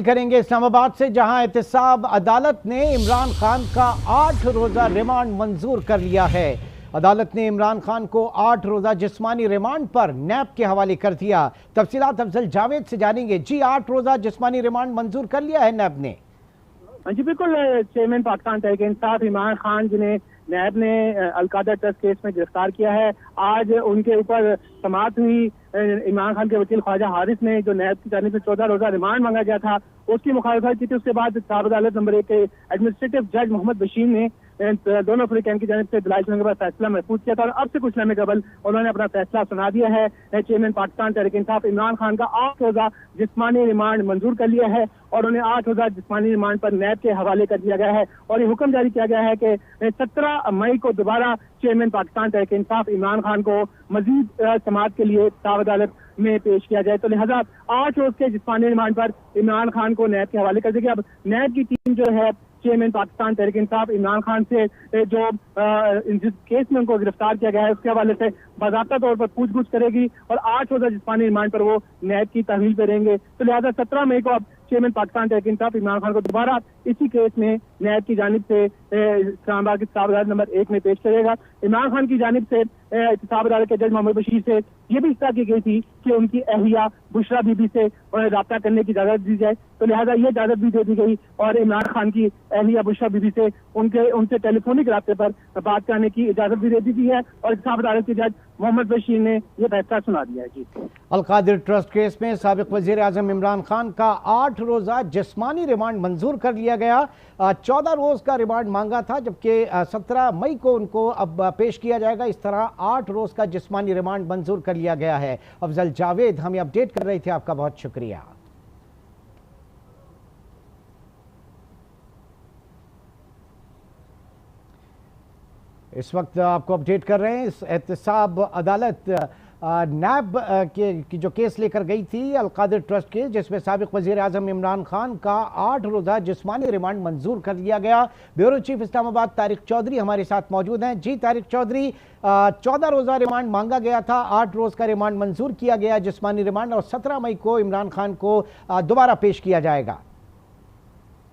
करेंगे इस्लामाबाद से, जहां एहतसाब अदालत ने इमरान खान का 8 रोज़ा रिमांड मंजूर कर लिया है। अदालत ने इमरान खान को 8 रोज़ा जिस्मानी रिमांड पर नैब के हवाले कर दिया। तफसीलात अफजल जावेद से जानेंगे। जी, 8 रोज़ा जिस्मानी रिमांड मंजूर कर लिया है नैब ने? जी बिल्कुल। चेयरमैन पाकिस्तान तहरीक इंसाफ इमरान खान, जिन्हें नैब ने अलकादर ट्रस्ट केस में गिरफ्तार किया है, आज उनके ऊपर समाअत हुई। इमरान खान के वकील ख्वाजा हारिस ने, जो नैब की जानिब से 14 रोज़ा रिमांड मांगा गया था, उसकी मुखालफत की थी। उसके बाद एहतसाब अदालत नंबर 1 के एडमिनिस्ट्रेटिव जज मोहम्मद बशीर ने दोनों अफ्रीकैन की जानिब से दलाइल सुनने के बाद फैसला महफूज किया था और अब से कुछ लम्हे कबल उन्होंने अपना फैसला सुना दिया है। चेयरमैन पाकिस्तान तहरीक इंसाफ इमरान खान का 8 रोज़ा जिस्मानी रिमांड मंजूर कर लिया है और उन्हें 8 रोज़ा जिस्मानी रिमांड पर नैब के हवाले कर दिया गया है और ये हुक्म जारी किया गया है कि 17 मई को दोबारा चेयरमैन पाकिस्तान तहरीक इंसाफ इमरान खान को मजीद समाअत के लिए एहतसाब अदालत में पेश किया जाए। तो लिहाजा 8 रोज के जिस्मानी रिमांड पर इमरान खान को नैब के हवाले कर दिया गया। अब नैब की टीम जो है चेयरमैन पाकिस्तान तहरीक इंसाफ इमरान खान से जो जिस केस में उनको गिरफ्तार किया गया है उसके हवाले से बाज़ाब्ता तौर पर पूछगछ करेगी और 8 रोज़ा जिस्मानी रिमांड पर वो नैब की तहवील पे रहेंगे। तो लिहाजा 17 मई को अब चेयरमैन पाकिस्तान तहरीक इंसाफ इमरान खान को दोबारा इसी केस में नैब की जानिब से इस्लामाबाद की एहतसाब अदालत नंबर 1 में पेश करेगा। इमरान खान की जानिब से एहतसाब अदालत के जज मोहम्मद बशीर से ये भी इस्तः की गई थी कि उनकी अहलिया बुशरा बीबी से उन्हें राब्ता करने की इजाजत दी जाए। तो लिहाजा ये इजाजत भी दे दी गई और इमरान खान की अहलिया बुशरा बीबी से उनसे टेलीफोनिक राब्ते पर बात करने की इजाजत भी दे दी गई है और एहतसाब अदालत के जज मोहम्मद बशीर ने यह फैसला सुना दिया है। जी, अलकादिर ट्रस्ट केस में साबिक वजीर आजम इमरान खान का 8 रोज़ा जिस्मानी रिमांड मंजूर कर लिया गया। 14 रोज़ का रिमांड मांगा था, जबकि 17 मई को उनको अब पेश किया जाएगा। इस तरह 8 रोज़ का जिस्मानी रिमांड मंजूर कर लिया गया है। अफजल जावेद हमें अपडेट कर रहे थे, आपका बहुत शुक्रिया। इस वक्त आपको अपडेट कर रहे हैं। इस एहतसाब अदालत नैब की जो केस लेकर गई थी अलकादिर ट्रस्ट के, जिसमें साबिक वजीर आजम इमरान खान का 8 रोज़ा जिस्मानी रिमांड मंजूर कर लिया गया। ब्यूरो चीफ इस्लामाबाद तारिक चौधरी हमारे साथ मौजूद हैं। जी तारिक चौधरी, 14 रोज़ा रिमांड मांगा गया था, 8 रोज़ का रिमांड मंजूर किया गया जिस्मानी रिमांड, और 17 मई को इमरान खान को दोबारा पेश किया जाएगा।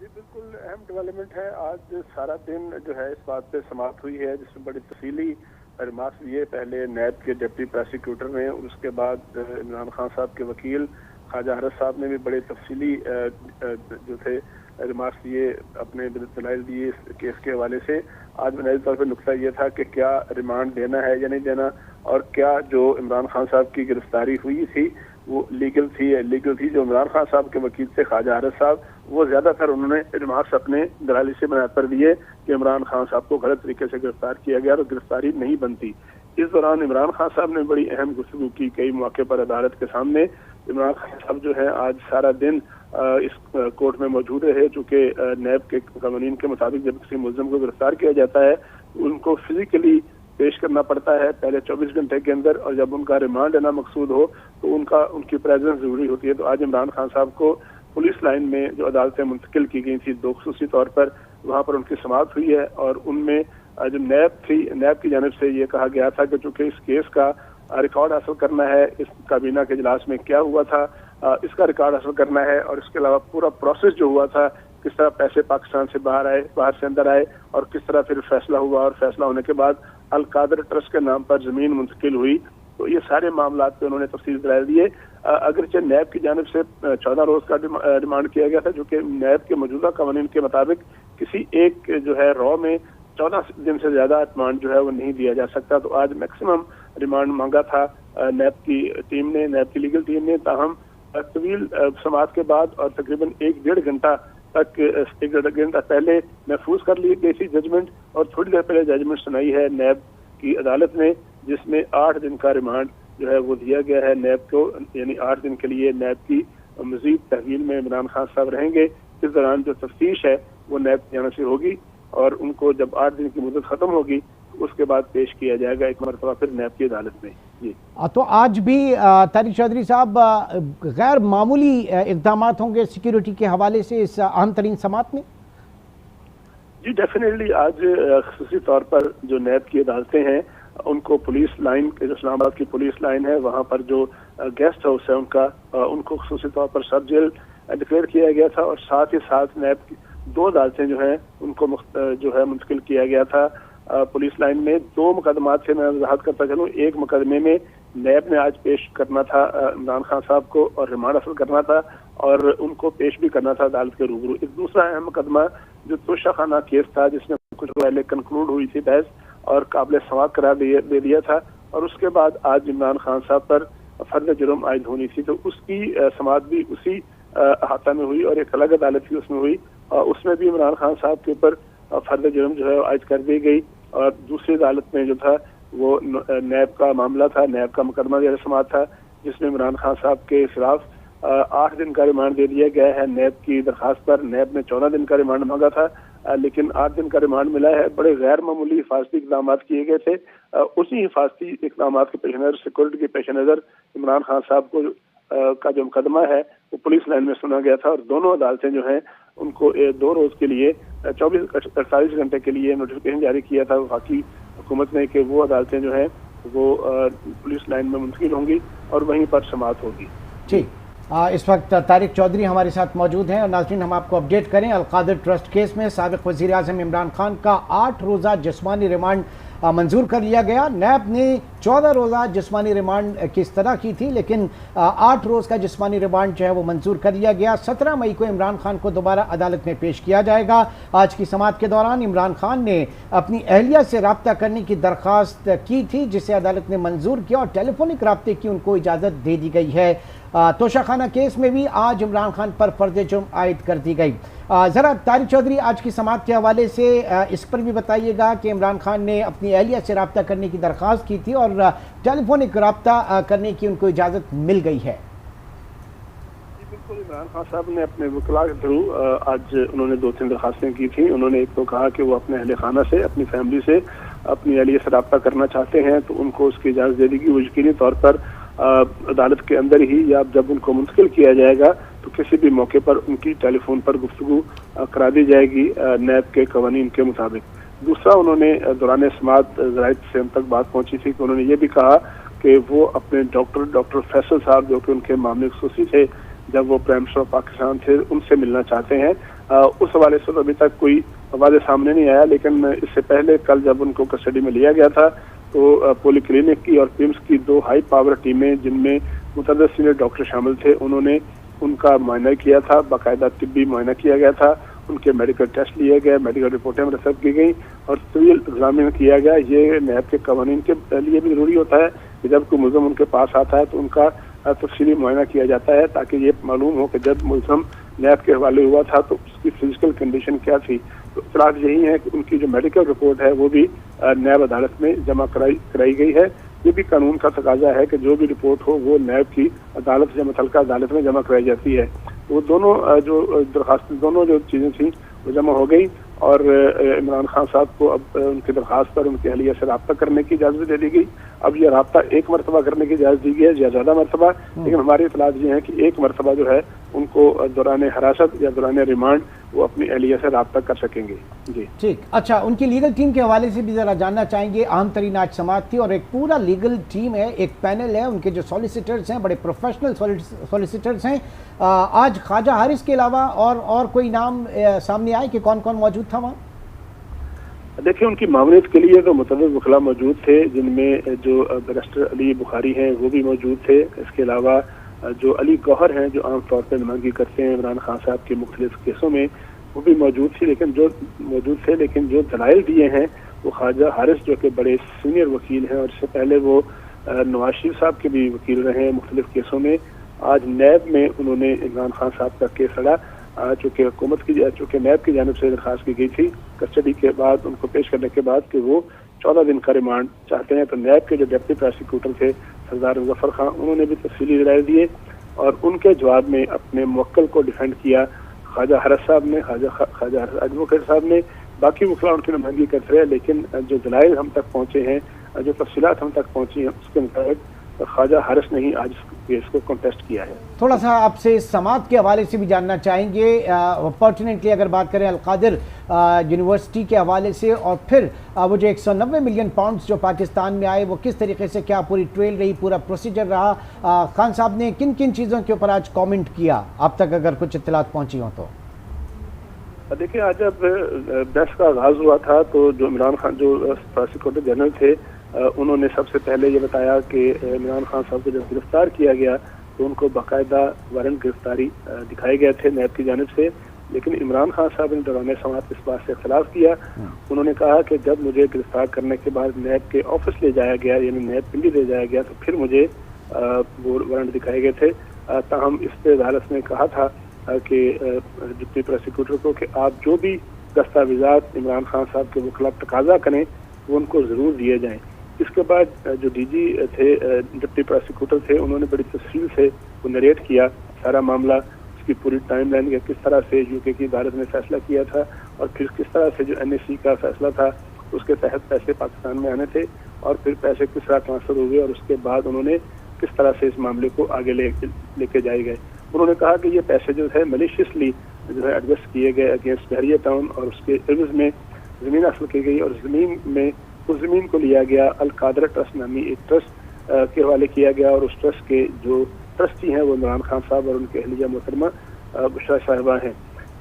बिल्कुल अहम डेवलपमेंट है। आज सारा दिन जो है इस बात पे समाअत हुई है जिसमें बड़ी तफसीली रिमार्क्स दिए। पहले नैब के डिप्टी प्रोसिक्यूटर ने और उसके बाद इमरान खान साहब के वकील ख्वाजा हारिस साहब ने भी बड़े तफसीली जो थे रिमार्क्स दिए, अपने दलाइल दिए इस केस के हवाले से। आज बुनियादी तौर पर नुकता ये था कि क्या रिमांड देना है या नहीं देना, और क्या जो इमरान खान साहब की गिरफ्तारी हुई थी वो लीगल थी या इलीगल थी। जो इमरान खान साहब के वकील थे ख्वाजा हारिस साहब, वो ज्यादातर उन्होंने रिमार्क्स अपने दलाली से बुनियाद पर दिए कि इमरान खान साहब को गलत तरीके से गिरफ्तार किया गया और गिरफ्तारी नहीं बनती। इस दौरान इमरान खान साहब ने बड़ी अहम गुफ्तगू की कई मौके पर अदालत के सामने। इमरान खान साहब जो है आज सारा दिन इस कोर्ट में मौजूद रहे, चूँकि नैब के कानून के मुताबिक जब किसी मुलजिम को गिरफ्तार किया जाता है उनको फिजिकली पेश करना पड़ता है पहले 24 घंटे के अंदर, और जब उनका रिमांड लेना मकसूद हो तो उनकी प्रेजेंस जरूरी होती है। तो आज इमरान खान साहब को पुलिस लाइन में जो अदालतें मुंतकिल की गई थी 2 खुसूसी तौर पर, वहाँ पर उनकी समाअत हुई है और उनमें जो नैब थी, नैब की जानिब से ये कहा गया था कि चूंकि इस केस का रिकॉर्ड हासिल करना है, इस काबीना के इजलास में क्या हुआ था इसका रिकॉर्ड हासिल करना है, और इसके अलावा पूरा प्रोसेस जो हुआ था, किस तरह पैसे पाकिस्तान से बाहर आए, बाहर से अंदर आए, और किस तरह फिर फैसला हुआ, और फैसला होने के बाद अलकादर ट्रस्ट के नाम पर जमीन मुंतकिल हुई। तो ये सारे मामला पे उन्होंने तफसील दलाइल दिए। अगरचे नैब की जानिब से 14 रोज का रिमांड किया गया था, जो कि नैब के मौजूदा कानून के मुताबिक किसी एक जो है रॉ में 14 दिन से ज्यादा रिमांड जो है वो नहीं दिया जा सकता। तो आज मैक्सिमम रिमांड मांगा था नैब की टीम ने, नैब की लीगल टीम ने। ताहम तवील समाअत के बाद और तकरीबन 1-1.5 घंटा तक 1-1.5 घंटा पहले महफूज कर ली गई थी जजमेंट, और थोड़ी देर पहले जजमेंट सुनाई है नैब की अदालत ने, जिसमें 8 दिन का रिमांड जो है वो दिया गया है नैब को। यानी 8 दिन के लिए नैब की मजीद तहवील में इमरान खान साहब रहेंगे। इस दौरान जो तफ्तीश है वो नैब की जानिब से होगी और उनको जब 8 दिन की मुद्दत खत्म होगी उसके बाद पेश किया जाएगा एक मरतबा फिर नैब की अदालत में। जी, तो आज भी तारिक चौधरी साहब गैर मामूली इक़दाम होंगे सिक्योरिटी के हवाले से इस अहम तरीन समाअत में? जी डेफिनेटली आज खुसूसी तौर पर जो नैब की अदालतें हैं उनको पुलिस लाइन, जो इस्लामाबाद की पुलिस लाइन है वहाँ पर जो गेस्ट हाउस है उनको खुसूसी तौर पर सब जेल ڈکلیئر کیا گیا تھا، اور ساتھ ہی ساتھ نیب کی 2 عدالتیں جو ہیں ان کو جو ہے منتقل کیا گیا تھا پولیس لائن میں۔ 2 مقدمات سے میں وضاحت کرتا چلوں۔ ایک مقدمے میں نیب نے آج پیش کرنا تھا عمران خان صاحب کو اور ریمانڈ حاصل کرنا تھا اور ان کو پیش بھی کرنا تھا عدالت کے روبرو۔ ایک دوسرا اہم مقدمہ جو توشہ خانہ کیس تھا، جس میں کچھ پہلے کنکلوڈ ہوئی تھی بحث اور قابل سماعت قرار دے دیا تھا، اور اس کے بعد آج عمران خان صاحب پر فرد جرم عائد ہونی تھی، تو اس کی سماعت بھی اسی احاطہ میں ہوئی اور ایک الگ عدالت کی اس میں ہوئی، اور اس میں بھی عمران خان صاحب کے اوپر فرد جرم جو ہے عائد کر دی گئی، اور دوسری عدالت میں جو تھا وہ نیب کا معاملہ تھا، نیب کا مقدمہ زیر سماعت تھا، جس میں عمران خان صاحب کے خلاف 8 دن کا ریمانڈ دے دیا گیا ہے نیب کی درخواست پر۔ نیب نے 14 دن کا ریمانڈ مانگا تھا، لیکن 8 دن کا ریمانڈ ملا ہے۔ بڑے غیر معمولی حفاظتی اقدامات کیے گئے تھے۔ اسی حفاظتی اقدامات کے پیش نظر، سیکورٹی کے پیش نظر، عمران خان صاحب کو کا جو مقدمہ ہے وہ پولیس لائن میں سنا گیا تھا، اور دونوں عدالتیں جو ہیں ان کو 2 روز کے لیے 48 گھنٹے کے لیے نوٹیفکیشن جاری کیا تھا وفاقی حکومت نے کہ وہ عدالتیں جو ہیں وہ پولیس لائن میں منتقل ہوں گی اور وہیں پر سماعت ہوگی۔ جی، اس وقت طارق چودھری ہمارے ساتھ موجود ہیں، اور ناظرین ہم آپ کو اپڈیٹ کریں، القادر ٹرسٹ کیس میں سابق وزیر اعظم عمران خان کا 8 روزہ جسمانی ریمانڈ منظور کر لیا گیا۔ نیب نے 14 روزہ جسمانی ریمانڈ کی استدعا کی تھی، لیکن 8 روز کا جسمانی ریمانڈ جو ہے وہ منظور کر لیا گیا۔ 17 مئی کو عمران خان کو دوبارہ عدالت میں پیش کیا جائے گا۔ آج کی سماعت کے دوران عمران خان نے اپنی اہلیہ سے رابطہ کرنے کی درخواست کی تھی، جسے عدالت نے منظور کیا، اور ٹیلی فونک رابطے کی ان کو اجازت دے دی گئی ہے۔ توشہ خانہ کیس میں بھی آج عمران خان پر فرد جرم عائد کر دی گئی۔ ذرا طارق چودھری آج کی سماعت کے حوالے سے اس پر بھی بتائیے گا کہ عمران خان نے اپنی اہلیہ سے رابطہ کرنے کی درخواست کی تھی اور ٹیلی فونک رابطہ کرنے کی ان کو اجازت مل گئی ہے۔ بالکل، عمران خان صاحب نے اپنے وکلاء کے تھرو آج انہوں نے 2-3 درخواستیں کی تھیں۔ انہوں نے ایک تو کہا کہ وہ اپنے اہل خانہ سے، اپنی فیملی سے اپنی اہلیہ سے رابطہ کرنا چاہتے ہیں، تو ان کو اس کی اجازت دے دی گئی۔ وہ یقینی طور پر عدالت کے اندر ہی یا جب ان کو منتقل کیا جائے گا تو کسی بھی موقع پر ان کی ٹیلی فون پر گفتگو کرا دی جائے گی نیب کے قوانین کے مطابق۔ دوسرا، انہوں نے دوران سماعت ذرائع سے ان تک بات پہنچی تھی کہ انہوں نے یہ بھی کہا کہ وہ اپنے ڈاکٹر فیصل صاحب، جو کہ ان کے معاملے خصوصی تھے جب وہ پرائم منسٹر آف پاکستان تھے، ان سے ملنا چاہتے ہیں۔ اس حوالے سے ابھی تک کوئی واضح سامنے نہیں آیا، لیکن اس سے پہلے کل جب ان کو کسٹڈی میں لیا گیا تھا تو پولی کلینک کی اور پیمز کی 2 ہائی پاور ٹیمیں، جن میں متعدد سینئر ڈاکٹر شامل تھے، انہوں نے ان کا معائنہ کیا تھا، باقاعدہ طبی معائنہ کیا گیا تھا، ان کے میڈیکل ٹیسٹ لیے گئے، میڈیکل رپورٹیں مرتب کی گئیں اور طویل ایگزامن کیا گیا۔ یہ نیب کے قوانین کے لیے بھی ضروری ہوتا ہے کہ جب کوئی ملزم ان کے پاس آتا ہے تو ان کا تفصیلی معائنہ کیا جاتا ہے، تاکہ یہ معلوم ہو کہ جب ملزم نیب کے حوالے ہوا تھا تو اس کی فزیکل کنڈیشن کیا تھی۔ تو اطلاعات یہی ہے کہ ان کی جو میڈیکل رپورٹ ہے وہ بھی نیب عدالت میں جمع کرائی گئی ہے۔ یہ بھی قانون کا تقاضا ہے کہ جو بھی رپورٹ ہو وہ نیب کی عدالت یا متعلقہ عدالت میں جمع کرائی جاتی ہے۔ وہ دونوں جو درخواستیں، دونوں جو چیزیں تھیں وہ جمع ہو گئی، اور عمران خان صاحب کو اب ان کی درخواست پر ان کی اہلیہ سے رابطہ کرنے کی اجازت دے دی گئی۔ اب یہ رابطہ 1 مرتبہ کرنے کی اجازت دی گئی ہے یا زیادہ مرتبہ، لیکن ہماری اطلاعات یہ ہیں کہ 1 مرتبہ جو ہے ان کو دوران حراست یا دوران ریمانڈ وہ اپنی اہلیہ سے رابطہ کر سکیں گے۔ جی ٹھیک، اچھا، ان کی لیگل ٹیم کے حوالے سے بھی ذرا جاننا چاہیں گے۔ اہم ترین آج سماعت تھی اور ایک پورا لیگل ٹیم ہے، ایک پینل ہے، ان کے جو سولیسیٹرز ہیں بڑے پروفیشنل سولیسیٹرز ہیں۔ آج خواجہ حارث کے علاوہ اور کوئی نام سامنے آئے کہ کون کون موجود تھا وہاں؟ دیکھیں، ان کی معاونت کے لیے تو متعدد وکلاء موجود تھے، جن میں جو بیرسٹر علی بخاری ہیں وہ بھی موجود تھے۔ اس کے علاوہ جو علی گوہر ہیں، جو عام طور پہ نمائندگی کرتے ہیں عمران خان صاحب کے مختلف کیسوں میں، وہ بھی موجود تھے، لیکن جو دلائل دیے ہیں وہ خواجہ حارث، جو کہ بڑے سینئر وکیل ہیں اور اس سے پہلے وہ نواز شریف صاحب کے بھی وکیل رہے ہیں مختلف کیسوں میں، آج نیب میں انہوں نے عمران خان صاحب کا کیس لڑا، چونکہ نیب کی جانب سے درخواست کی گئی تھی کسٹڈی کے بعد، ان کو پیش کرنے کے بعد کہ وہ 14 دن کا ریمانڈ چاہتے ہیں، تو نیب کے جو ڈپٹی پروسیکیوٹر تھے سردار مظفر خان، انہوں نے بھی تفصیلی دلائل دیے اور ان کے جواب میں اپنے موکل کو ڈیفینڈ کیا خواجہ حارث صاحب نے، خواجہ حارث ایڈوکیٹ صاحب نے۔ باقی وکلاء ان کی نمائندگی کرتے رہے، لیکن جو دلائل ہم تک پہنچے ہیں، جو تفصیلات ہم تک پہنچی ہیں، اس کے مطابق ख्वाजा हारिस ने ही आज केस को कंटेस्ट किया है। थोड़ा सा आपसे समात के हवाले से भी जानना चाहेंगे, अपॉर्चुनेटली अगर बात करें अलकादिर यूनिवर्सिटी के हवाले से, और फिर वो जो 190 मिलियन पाउंड्स जो पाकिस्तान में आए वो किस तरीके से, क्या पूरी ट्रेल रही, पूरा प्रोसीजर रहा, खान साहब ने किन किन चीज़ों के ऊपर आज कमेंट किया, आप तक अगर कुछ इत्तलात पहुंची हो तो? देखिए, आज जब बहस का आगाज हुआ था तो जो इमरान खान जो प्रोसिक्यूटर जनरल थे उन्होंने सबसे पहले ये बताया कि इमरान खान साहब को जब गिरफ्तार किया गया तो उनको बाकायदा वारंट गिरफ्तारी दिखाए गए थे नैब की जानिब से, लेकिन इमरान खान साहब ने दौरान समाअत इस बात से इख्तलाफ किया। उन्होंने कहा कि जब मुझे गिरफ्तार करने के बाद नैब के ऑफिस ले जाया गया, यानी नैब पिंडी ले जाया गया, तो फिर मुझे वो वारंट दिखाए गए थे। ताहम इस पे अदालत ने कहा था कि डिप्टी प्रोसिक्यूटर को कि आप जो भी दस्तावेजात इमरान खान साहब के खिलाफ तकाजा करें वो उनको ज़रूर दिए जाएं। इसके बाद जो डीजी थे, डिप्टी प्रोसिक्यूटर थे, उन्होंने बड़ी तफसील से वो नरेट किया सारा मामला, उसकी पूरी टाइम लाइन का, किस तरह से यूके की अदालत ने फैसला किया था और फिर किस तरह से जो NSC का फैसला था उसके तहत पैसे पाकिस्तान में आने थे और फिर पैसे किस तरह ट्रांसफ़र हुए और उसके बाद उन्होंने किस तरह से इस मामले को आगे लेके जाए गए। उन्होंने कहा कि ये पैसे जो है मलिशियसली जो है एडजस्ट किए गए अगेंस्ट बहरिया टाउन और उसके इर्द में ज़मीन हासिल की गई और ज़मीन में उस ज़मीन को लिया गया अलकादर ट्रस्ट नामी एक ट्रस्ट के हवाले किया गया और उस ट्रस्ट के जो ट्रस्टी हैं वो इमरान खान साहब और उनके अहलिया मोहतरमा बुशरा साहिबा हैं।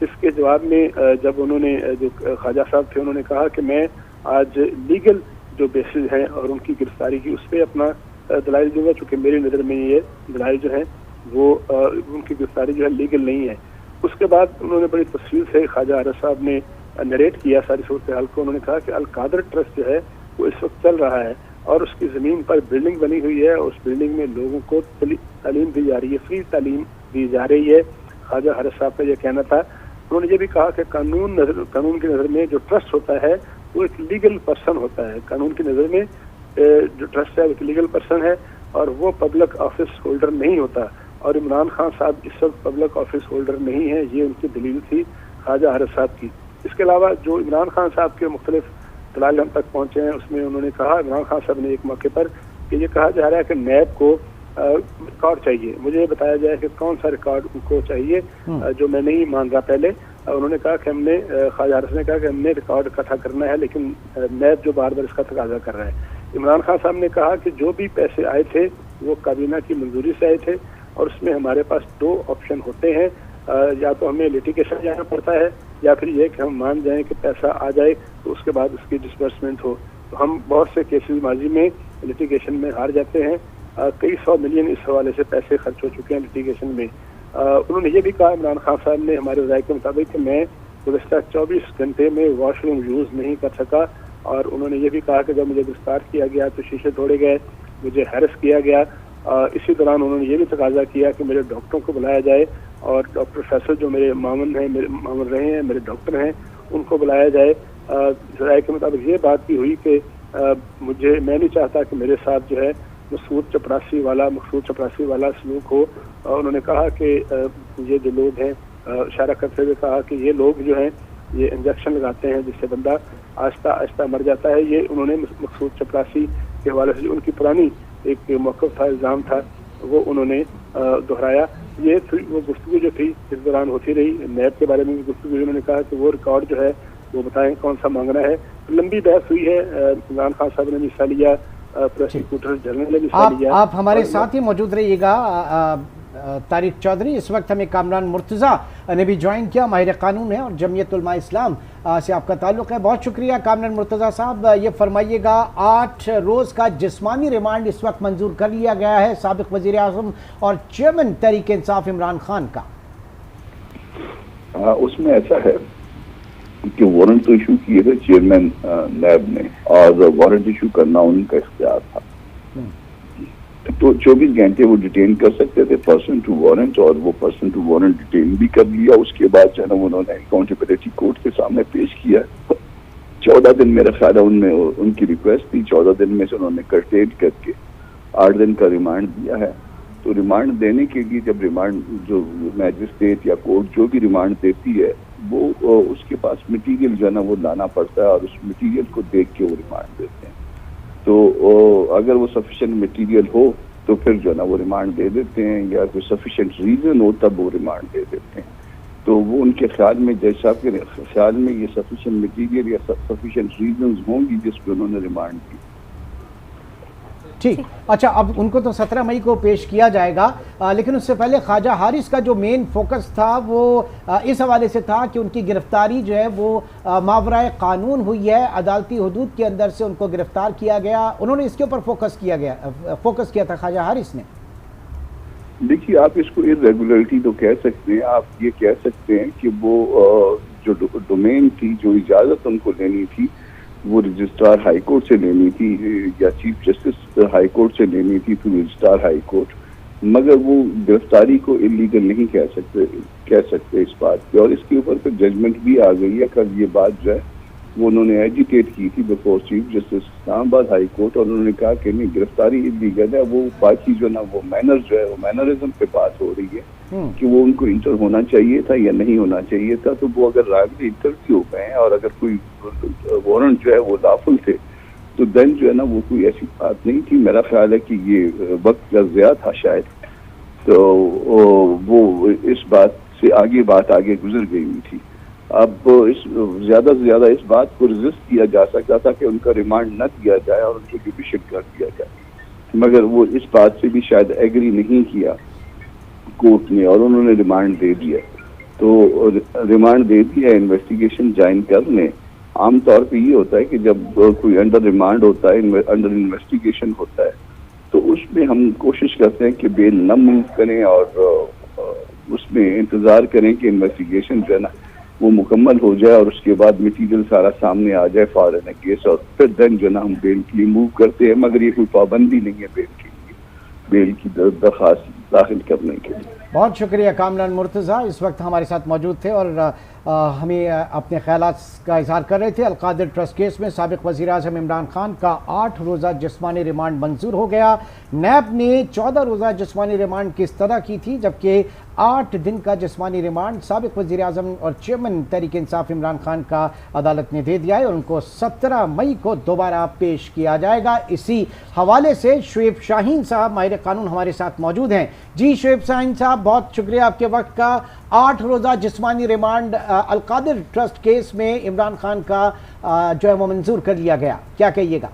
इसके जवाब में जब उन्होंने जो ख्वाजा साहब थे उन्होंने कहा कि मैं आज लीगल जो बेसिस हैं और उनकी गिरफ्तारी की उस पर अपना दलाइल दूंगा, चूँकि मेरी नज़र में ये दलाइल जो हैं वो उनकी गिरफ्तारी जो है लीगल नहीं है। उसके बाद उन्होंने बड़ी तफसील से ख्वाजा हारिस साहब ने नरेट किया सारी सूरत हाल को। उन्होंने कहा कि अलकादर ट्रस्ट जो है वो इस वक्त चल रहा है और उसकी ज़मीन पर बिल्डिंग बनी हुई है और उस बिल्डिंग में लोगों को तालीम दी जा रही है, फ्री तालीम दी जा रही है। ख्वाजा हारिस साहब का यह कहना था। उन्होंने ये भी कहा कि कानून की नज़र में जो ट्रस्ट होता है वो एक लीगल पर्सन होता है। कानून की नज़र में जो ट्रस्ट है वो एक लीगल पर्सन है और वो पब्लिक ऑफिस होल्डर नहीं होता और इमरान खान साहब इस वक्त पब्लिक ऑफिस होल्डर नहीं है। ये उनकी दलील थी ख्वाजा हारिस साहब की। इसके अलावा जो इमरान खान साहब के मुख्तलिफ दलाल हम तक पहुँचे हैं उसमें उन्होंने कहा, इमरान खान साहब ने एक मौके पर कि ये कहा जा रहा है कि नैब को रिकॉर्ड चाहिए, मुझे ये बताया जाए कि कौन सा रिकॉर्ड उनको चाहिए जो मैं नहीं मान रहा पहले। उन्होंने कहा कि हमने ख्वाजा हारिस ने कहा कि हमने रिकॉर्ड इकट्ठा करना है लेकिन नैब जो बार बार इसका तकाजा कर रहा है। इमरान खान साहब ने कहा कि जो भी पैसे आए थे वो काबीना की मंजूरी से आए थे और उसमें हमारे पास दो ऑप्शन होते हैं, या तो हमें लिटिगेशन जाना पड़ता है या फिर ये कि हम मान जाएं कि पैसा आ जाए तो उसके बाद उसकी डिसबर्समेंट हो। तो हम बहुत से केसेस माजी में लिटिगेशन में हार जाते हैं, कई 100 मिलियन इस हवाले से पैसे खर्च हो चुके हैं लिटिगेशन में। उन्होंने ये भी कहा इमरान खान साहब ने हमारे राय के मुताबिक कि मैं गुज़श्ता 24 घंटे में वॉशरूम यूज़ नहीं कर सका और उन्होंने ये भी कहा कि जब मुझे गिरफ्तार किया गया तो शीशे तोड़े गए, मुझे हैरेस किया गया। इसी दौरान उन्होंने ये भी तकाजा किया कि मेरे डॉक्टरों को बुलाया जाए और डॉक्टर फैसल जो मेरे मामन हैं, मेरे मामन रहे हैं, मेरे डॉक्टर हैं, उनको बुलाया जाए। राय के मुताबिक ये बात भी हुई कि मैं नहीं चाहता कि मेरे साथ जो है मकसूद चपरासी वाला सलूक हो। उन्होंने कहा कि ये जो लोग हैं, इशारा करते हुए कहा कि ये लोग जो हैं ये इंजेक्शन लगाते हैं जिससे बंदा आहिस्ता आहिस्ता मर जाता है। ये उन्होंने मकसूद चपरासी के हवाले से उनकी पुरानी एक मौक़िफ़ था, इल्ज़ाम था, वो उन्होंने दोहराया। ये वो गुफ्तगू जो थी इस दौरान होती रही। नैब के बारे में भी गुफ्तगू, उन्होंने कहा कि वो रिकॉर्ड जो है वो बताएं कौन सा मांगना है। लंबी बहस हुई है, इमरान खान साहब ने भी हिस्सा लिया, प्रोसिक्यूटर जनरल ने भी हिस्सा लिया। आप हमारे साथ ही मौजूद रहिएगा। तारिक चौधरी, इस वक्त हमें कामरान मुर्तज़ा ने भी ज्वाइन किया, माहिर कानून है और जमीयत उलमा इस्लाम से आपका ताल्लुक़ है। बहुत शुक्रिया कामरान मुर्तज़ा साहब। ये फरमाइएगा, 8 रोज़ का जिस्मानी रिमांड इस वक्त मंजूर कर लिया गया है साबिक़ वज़ीर आज़म और चेयरमैन तहरीक इंसाफ इमरान खान का। उसमें ऐसा है कि वारंट तो इशू किए थे चेयरमैन नैब ने और वारंट इशू करना उनका इख्तियार था, तो 24 घंटे वो डिटेन कर सकते थे पर्सन टू वारंट और वो पर्सन टू वारंट डिटेन भी कर लिया। उसके बाद जो है ना उन्होंने अकाउंटेबिलिटी कोर्ट के सामने पेश किया। 14 दिन मेरा ख्याल है उनमें उनकी रिक्वेस्ट थी, 14 दिन में से उन्होंने कर्टेड करके 8 दिन का रिमांड दिया है। तो रिमांड देने के लिए जब रिमांड जो मैजिस्ट्रेट या कोर्ट जो भी रिमांड देती है वो उसके पास मटीरियल जो है ना वो लाना पड़ता है और उस मटीरियल को देख के वो रिमांड देते हैं। तो अगर वो सफिशिएंट मटीरियल हो تو پھر جو ہے نا وہ ریمانڈ دے دیتے ہیں، یا کوئی سفیشینٹ ریزن ہو تب وہ ریمانڈ دے دیتے ہیں. تو وہ ان کے خیال میں، جج صاحب کے خیال میں یہ سفیشینٹ مٹیریل یا سفیشینٹ ریزنز ہوں گی جس پہ انہوں نے ریمانڈ دی. ٹھیک. اچھا، اب ان کو تو 17 مئی کو پیش کیا جائے گا، لیکن اس سے پہلے خواجہ حارث کا جو مین فوکس تھا وہ اس حوالے سے تھا کہ ان کی گرفتاری جو ہے وہ ماورائے قانون ہوئی ہے، عدالتی حدود کے اندر سے ان کو گرفتار کیا گیا. انہوں نے اس کے اوپر فوکس کیا تھا خواجہ حارث نے. دیکھیے، آپ اس کو ارریگولرٹی تو کہہ سکتے ہیں، آپ یہ کہہ سکتے ہیں کہ وہ جو ڈومین تھی، جو اجازت ان کو لینی تھی وہ رجسٹرار ہائی کورٹ سے لینی تھی یا چیف جسٹس ہائی کورٹ سے لینی تھی تھرو رجسٹرار ہائی کورٹ، مگر وہ گرفتاری کو انلیگل نہیں کہہ سکتے اس بات پہ. اور اس کے اوپر پھر ججمنٹ بھی آ گئی ہے. کل یہ بات جو ہے وہ انہوں نے ایجیٹیٹ کی تھی بفور چیف جسٹس اسلام آباد ہائی کورٹ، اور انہوں نے کہا کہ نہیں، گرفتاری انلیگل ہے. وہ باقی جو نا وہ مینر جو ہے وہ مینرزم پہ بات ہو رہی ہے کہ وہ ان کو انٹر ہونا چاہیے تھا یا نہیں ہونا چاہیے تھا. تو وہ اگر راگلی انٹر بھی ہو گئے ہیں اور اگر کوئی وارنٹ جو ہے وہ لافل تھے تو دین جو ہے نا وہ کوئی ایسی بات نہیں تھی. میرا خیال ہے کہ یہ وقت کا ضیاع تھا شاید، تو وہ اس بات سے آگے گزر گئی ہوئی تھی. اب زیادہ سے زیادہ اس بات کو ریزسٹ کیا جا سکتا تھا کہ ان کا ریمانڈ نہ دیا جائے اور ان کو ڈیویشن کر دیا جائے، مگر وہ اس بات سے بھی شاید ایگری نہیں کیا کورٹ نے اور انہوں نے ریمانڈ دے دیا. تو ریمانڈ دے دیا انویسٹیگیشن جوائن کرنے. عام طور پہ یہ ہوتا ہے کہ جب کوئی انڈر ریمانڈ ہوتا ہے، انڈر انویسٹیگیشن ہوتا ہے، تو اس میں ہم کوشش کرتے ہیں کہ بیل نہ موو کریں اور اس میں انتظار کریں کہ انویسٹیگیشن جو ہے نا وہ مکمل ہو جائے اور اس کے بعد مٹیریل سارا سامنے آ جائے فار این کیس، اور پھر دین جو ہے نا ہم بیل کے لیے موو کرتے ہیں. مگر یہ کوئی پابندی نہیں ہے بیل کے لیے، بیل کی درخواست داخل کرنے کے لیے. بہت شکریہ کامران مرتضیٰ، اس وقت ہمارے ساتھ موجود تھے اور ہمیں اپنے خیالات کا اظہار کر رہے تھے. القادر ٹرسٹ کیس میں سابق وزیر اعظم عمران خان کا 8 روزہ جسمانی ریمانڈ منظور ہو گیا. نیب نے 14 روزہ جسمانی ریمانڈ کی استدعا کی تھی، جبکہ 8 دن کا جسمانی ریمانڈ سابق وزیر اعظم اور چیئرمین تحریک انصاف عمران خان کا عدالت نے دے دیا ہے اور ان کو 17 مئی کو دوبارہ پیش کیا جائے گا. اسی حوالے سے شعیب شاہین صاحب ماہر قانون ہمارے ساتھ موجود ہیں. جی شعیب شاہین صاحب، بہت شکریہ آپ کے وقت کا. 8 روزہ جسمانی ریمانڈ القادر ٹرسٹ کیس میں عمران خان کا جو ہے وہ منظور کر لیا گیا، کیا کہیے گا؟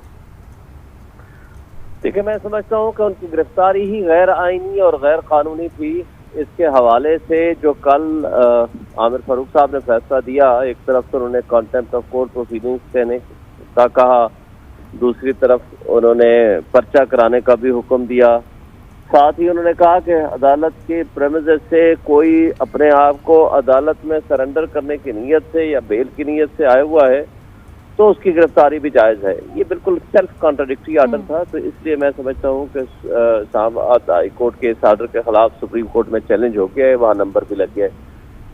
دیکھیں، میں سمجھتا ہوں کہ ان کی گرفتاری ہی غیر آئینی اور غیر قانونی تھی. اس کے حوالے سے جو کل عامر فاروق صاحب نے فیصلہ دیا، ایک طرف تو انہوں نے کانٹیمپٹ آف کورٹ پروسیڈنگز کہنے کا کہا، دوسری طرف انہوں نے پرچہ کرانے کا بھی حکم دیا. ساتھ ہی انہوں نے کہا کہ عدالت کے پریمیسز سے کوئی اپنے آپ کو عدالت میں سرنڈر کرنے کی نیت سے یا بیل کی نیت سے آیا ہوا ہے تو اس کی گرفتاری بھی جائز ہے. یہ بالکل سیلف کانٹراڈکٹری آرڈر تھا. تو اس لیے میں سمجھتا ہوں کہ اسلام آباد ہائی کورٹ کے اس آرڈر کے خلاف سپریم کورٹ میں چیلنج ہو گیا ہے، وہاں نمبر بھی لگ گیا ہے.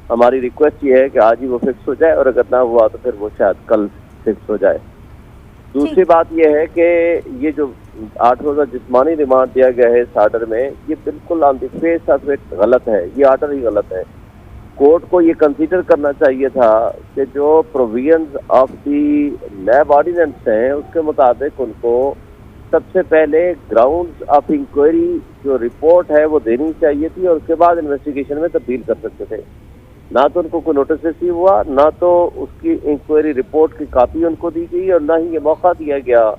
ہماری ریکویسٹ یہ ہے کہ آج ہی وہ فکس ہو جائے، اور اگر نہ ہوا تو پھر وہ شاید کل فکس ہو جائے. دوسری بات یہ ہے کہ یہ جو 8 روزہ جسمانی ریمانڈ دیا گیا ہے اس آرڈر میں، یہ بالکل آن دی فیس آف اٹ غلط ہے. یہ آرڈر ہی غلط ہے. کورٹ کو یہ کنسیڈر کرنا چاہیے تھا کہ جو provisions of the NAB ordinance ہیں اس کے مطابق ان کو سب سے پہلے گراؤنڈز آف انکوائری جو رپورٹ ہے وہ دینی چاہیے تھی، اور اس کے بعد انویسٹیگیشن میں تبدیل کر سکتے تھے. نہ تو ان کو کوئی نوٹس ریسیو ہوا، نہ تو اس کی انکوائری رپورٹ کی کاپی ان کو دی گئی، اور نہ ہی یہ موقع دیا گیا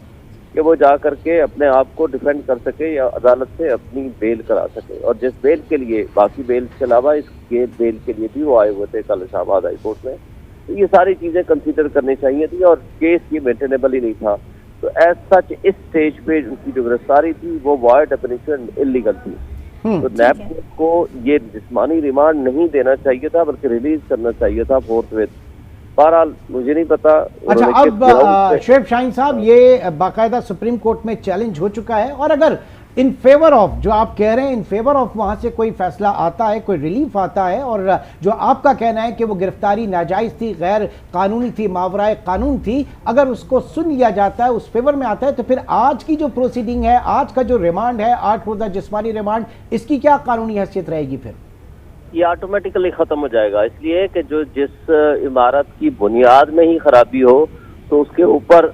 کہ وہ جا کر کے اپنے آپ کو ڈیفینڈ کر سکے یا عدالت سے اپنی بیل کرا سکے. اور جس بیل کے لیے، باقی بیل کے علاوہ اس بیل کے لیے بھی وہ آئے ہوئے تھے کل اسلام آباد ہائی کورٹ میں، تو یہ ساری چیزیں کنسیڈر کرنی چاہیے تھی اور کیس یہ مینٹینیبل ہی نہیں تھا. تو ایز سچ اس سٹیج پہ ان کی جو گرفتاری تھی وہ وائڈ اپریشن انلیگل تھی. تو نیب کو یہ جسمانی ریمانڈ نہیں دینا چاہیے تھا بلکہ ریلیز کرنا چاہیے تھا فورتھ وتھ. بہرحال مجھے نہیں پتا. اچھا، اب شعیب شاہین صاحب، یہ باقاعدہ سپریم کورٹ میں چیلنج ہو چکا ہے، اور اگر ان فیور آف جو آپ کہہ رہے ہیں، ان فیور آف وہاں سے کوئی فیصلہ آتا ہے، کوئی ریلیف آتا ہے، اور جو آپ کا کہنا ہے کہ وہ گرفتاری ناجائز تھی، غیر قانونی تھی، ماورائے قانون تھی، اگر اس کو سن لیا جاتا ہے، اس فیور میں آتا ہے، تو پھر آج کی جو پروسیڈنگ ہے، آج کا جو ریمانڈ ہے 8 روزہ جسمانی ریمانڈ، اس کی کیا قانونی حیثیت رہے گی؟ پھر یہ آٹومیٹکلی ختم ہو جائے گا. اس لیے کہ جس عمارت کی بنیاد میں ہی خرابی ہو تو اس کے اوپر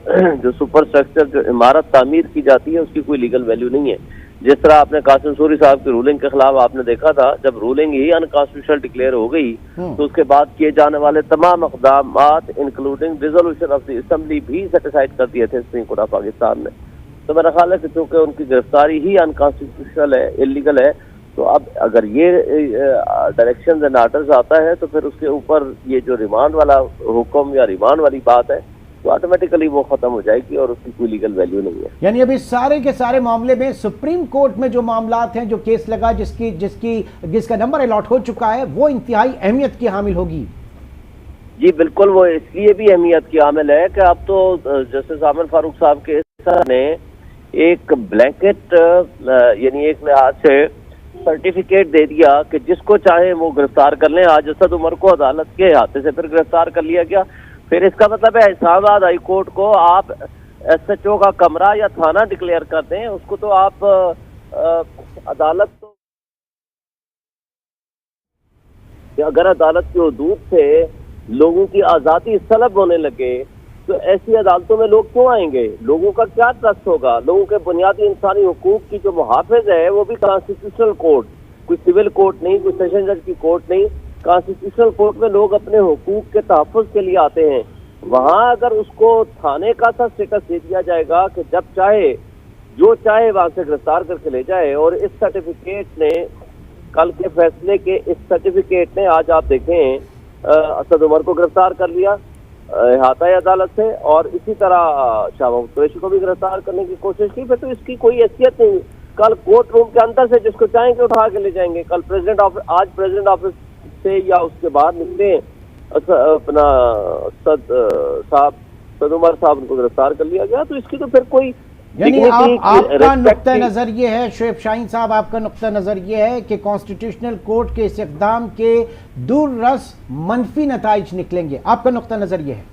جو سپر اسٹرکچر جو عمارت تعمیر کی جاتی ہے اس کی کوئی لیگل ویلیو نہیں ہے. जिस तरह आपने कासिम सूरी साहब की रूलिंग के खिलाफ आपने देखा था, जब रूलिंग ही अनकॉन्स्टिट्यूशनल डिक्लेयर हो गई तो उसके बाद किए जाने वाले तमाम इक़दामात including dissolution of the assembly भी सेटिसाइड कर दिए थे सुप्रीम कोर्ट ऑफ पाकिस्तान ने। तो मेरा ख्याल है कि चूंकि उनकी गिरफ्तारी ही अनकॉन्स्टिट्यूशनल है, इलीगल है, तो अब अगर ये डायरेक्शन एंड आर्डर्स आता है तो फिर उसके ऊपर ये जो रिमांड वाला हुक्म या रिमांड वाली बात है तो ऑटोमेटिकली वो खत्म हो जाएगी और उसकी कोई लीगल वैल्यू नहीं है। यानी अभी सारे के सारे मामले में सुप्रीम कोर्ट में जो मामलात हैं, जो केस लगा, जिसका नंबर अलॉट हो चुका है, वो इंतहाई अहमियत की हामिल होगी। जी बिल्कुल, वो इसलिए भी अहमियत की हामिल है कि अब तो जस्टिस आमिर फारूक साहब के ने एक ब्लैंकेट यानी एक लिहाज से सर्टिफिकेट दे दिया कि जिसको चाहे वो गिरफ्तार कर लें। आज असद उमर को अदालत के हाथे से फिर गिरफ्तार कर लिया गया। फिर इसका मतलब है इस्लामाबाद हाई कोर्ट को आप SHO का कमरा या थाना डिक्लेयर कर दें, उसको तो आप अदालत तो अगर अदालत की हदूद से लोगों की आज़ादी सलब होने लगे तो ऐसी अदालतों में लोग क्यों आएंगे? लोगों का क्या ट्रस्ट होगा? लोगों के बुनियादी इंसानी हुकूक की जो मुहाफिज है वो भी कॉन्स्टिट्यूशनल कोर्ट, कोई सिविल कोर्ट नहीं, कोई सेशन जज की कोर्ट नहीं, कॉन्स्टिट्यूशनल कोर्ट में लोग अपने हुकूक के तहफ़्फ़ुज़ के लिए आते हैं। वहाँ अगर उसको थाने का सा स्टेटस दे दिया जाएगा कि जब चाहे जो चाहे वहाँ से गिरफ्तार करके ले जाए, और इस सर्टिफिकेट ने कल के फैसले के इस सर्टिफिकेट ने आज आप देखें असद उमर को गिरफ्तार कर लिया अहाता अदालत से, और इसी तरह शाह महमूद कुरैशी को भी गिरफ्तार करने की कोशिश की। फिर तो इसकी कोई हैसियत नहीं। कल कोर्ट रूम के अंदर से जिसको चाहेंगे उठा के ले जाएंगे। कल आज प्रेसिडेंट ऑफिस से या उसके बाहर निकले अपना असद उमर साहब उनको गिरफ्तार कर लिया गया, तो इसकी तो फिर कोई यानी आपका नुक्ता नजर ये है, शुएब शाहीन साहब, आपका नुक्ता नजर ये है कि कॉन्स्टिट्यूशनल कोर्ट के इस इक़दाम के दूर रस मनफी नताइज निकलेंगे। आपका नुक्ता नजर ये है?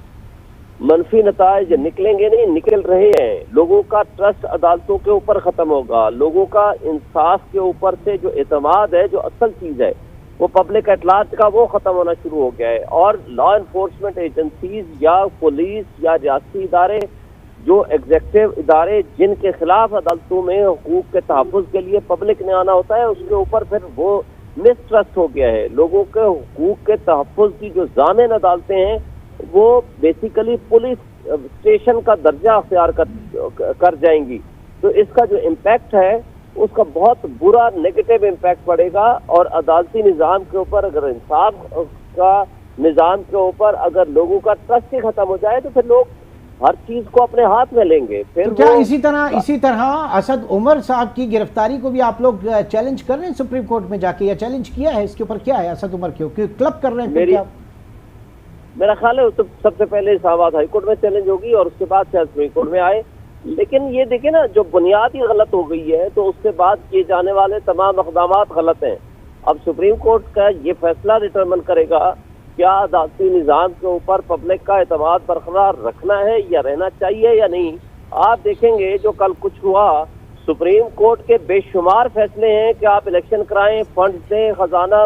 मनफी नताइज निकलेंगे नहीं, निकल रहे हैं। लोगों का ट्रस्ट अदालतों के ऊपर खत्म होगा। लोगों का इंसाफ के ऊपर से जो एतमाद है, जो असल चीज है, वो पब्लिक एट लार्ज का वो खत्म होना शुरू हो गया है। और लॉ एनफोर्समेंट एजेंसीज या पुलिस या रियासती इदारे, जो एग्जेक्टिव इदारे जिनके खिलाफ अदालतों में हुकूक के तहफ़्फ़ुज़ के लिए पब्लिक ने आना होता है, उसके ऊपर फिर वो मिसट्रस्ट हो गया है। लोगों के हुकूक के तहफ़्फ़ुज़ की जो ज़ामिन अदालतें हैं वो बेसिकली पुलिस स्टेशन का दर्जा अख्तियार कर जाएंगी। तो इसका जो इम्पैक्ट है उसका बहुत बुरा नेगेटिव इम्पैक्ट पड़ेगा। और अदालती निज़ाम के ऊपर, अगर इंसाफ का निज़ाम के ऊपर अगर लोगों का ट्रस्ट ही खत्म हो जाए तो फिर लोग हर चीज को अपने हाथ में लेंगे। फिर तो क्या इसी तरह असद उमर साहब की गिरफ्तारी को भी आप लोग चैलेंज कर रहे हैं सुप्रीम कोर्ट में जाके, या चैलेंज किया है? इसके ऊपर क्या है? असद उमर क्यों क्लब कर रहे हैं? मेरा ख्याल है तो सबसे पहले इस्लामाबाद हाई कोर्ट में चैलेंज होगी और उसके बाद शायद सुप्रीम कोर्ट में आए। लेकिन ये देखिए ना, जो बुनियादी गलत हो गई है तो उसके बाद किए जाने वाले तमाम इक़दामात गलत हैं। अब सुप्रीम कोर्ट का ये फैसला डिटरमिन करेगा क्या अदालती निज़ाम के ऊपर पब्लिक का एतमाद बरकरार रखना है या रहना चाहिए या नहीं। आप देखेंगे जो कल कुछ हुआ, सुप्रीम कोर्ट के बेशुमार फैसले हैं कि आप इलेक्शन कराएं, फंड दें, खजाना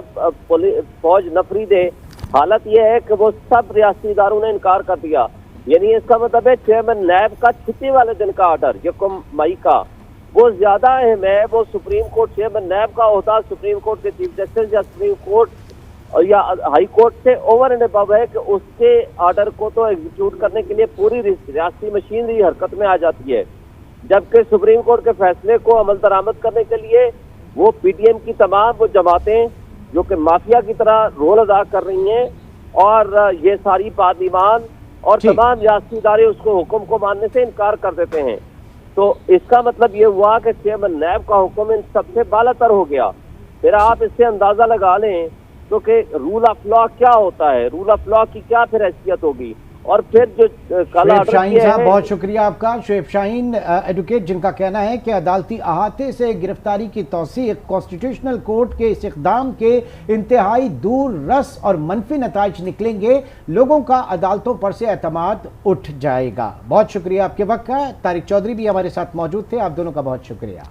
फौज नफरी दे। हालत यह है कि वो सब रियासती इदारों ने इनकार कर दिया। यानी इसका मतलब है चेयरमैन नैब का छुट्टी वाले दिन का ऑर्डर 1 मई का वो ज्यादा अहम है। वो सुप्रीम कोर्ट चेयरमैन नैब का होता सुप्रीम कोर्ट के चीफ जस्टिस या सुप्रीम कोर्ट या हाई कोर्ट से ओवर एंड अबव है कि उसके ऑर्डर को तो एग्जीक्यूट करने के लिए पूरी रियासती मशीनरी हरकत में आ जाती है। जबकि सुप्रीम कोर्ट के फैसले को अमल दरामद करने के लिए वो PTM की तमाम वो जमातें जो कि माफिया की तरह रोल अदा कर रही हैं, और ये सारी पार्लिमान और तमाम रियासती इदारे उसको हुक्म को मानने से इनकार कर देते हैं। तो इसका मतलब ये हुआ कि चेयरमैन नैब का हुक्म इन सबसे बालातर हो गया। फिर आप इससे अंदाजा लगा लें तो कि रूल ऑफ लॉ क्या होता है, रूल ऑफ लॉ की क्या फिर हैसियत होगी। और फिर जो शुएब शाहीन साहब, बहुत शुक्रिया आपका। शुएब शाहीन एडवोकेट, जिनका कहना है कि अदालती अहाते से गिरफ्तारी की तौसीक कॉन्स्टिट्यूशनल कोर्ट के इस इक़दाम के इंतहाई दूर रस और मनफी नताइज निकलेंगे, लोगों का अदालतों पर से एतमाद उठ जाएगा। बहुत शुक्रिया आपके वक्त का। तारिक चौधरी भी हमारे साथ मौजूद थे, आप दोनों का बहुत शुक्रिया।